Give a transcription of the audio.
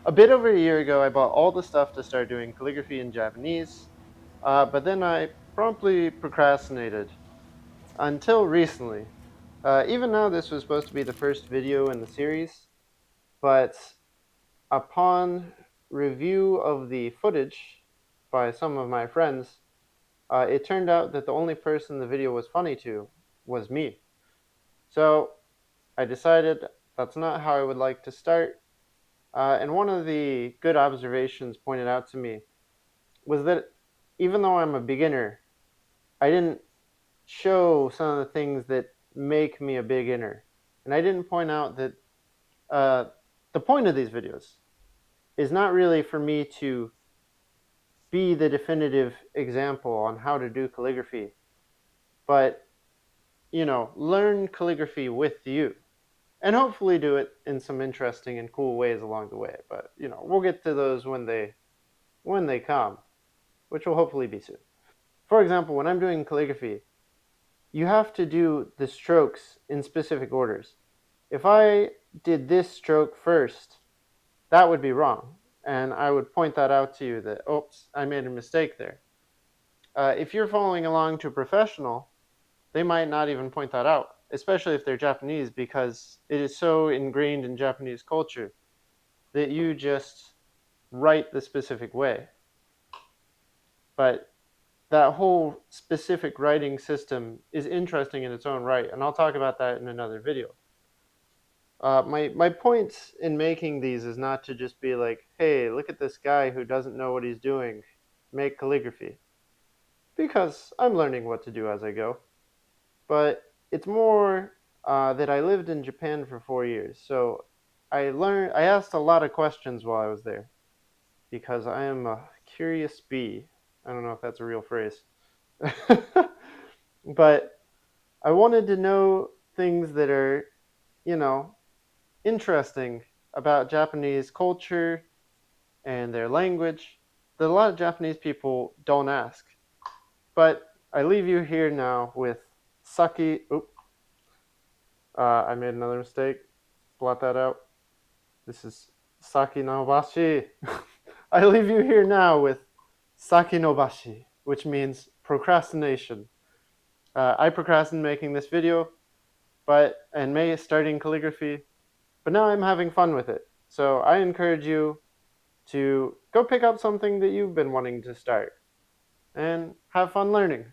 A bit over a year ago, I bought all the stuff to start doing calligraphy in Japanese, but then I promptly procrastinated until recently. Even though this was supposed to be the first video in the series, but upon review of the footage by some of my friends, it turned out that the only person the video was funny to was me. So I decided that's not how I would like to start. And one of the good observations pointed out to me was that even though I'm a beginner, I didn't show some of the things that make me a beginner. And I didn't point out that uh, the point of these videos is not really for me to be the definitive example on how to do calligraphy, but, learn calligraphy with you. And hopefully do it in some interesting and cool ways along the way. But, we'll get to those when they come, which will hopefully be soon. For example, when I'm doing calligraphy, you have to do the strokes in specific orders. If I did this stroke first, that would be wrong. And I would point that out to you that, oops, I made a mistake there. If you're following along to a professional, they might not even point that out, especially if they're Japanese, because it is so ingrained in Japanese culture that you just write the specific way. But that whole specific writing system is interesting in its own right, and I'll talk about that in another video. My point in making these is not to just be like, hey, look at this guy who doesn't know what he's doing, make calligraphy, because I'm learning what to do as I go. But it's more that I lived in Japan for 4 years, so I asked a lot of questions while I was there, because I am a curious bee. I don't know if that's a real phrase. But I wanted to know things that are, you know, interesting about Japanese culture and their language that a lot of Japanese people don't ask. But I leave you here now with Saki. Oop, I made another mistake. Blot that out. This is Saki no bashi. I leave you here now with Saki no bashi, which means procrastination. I procrastinated making this video, and May starting calligraphy, but now I'm having fun with it. So I encourage you to go pick up something that you've been wanting to start and have fun learning.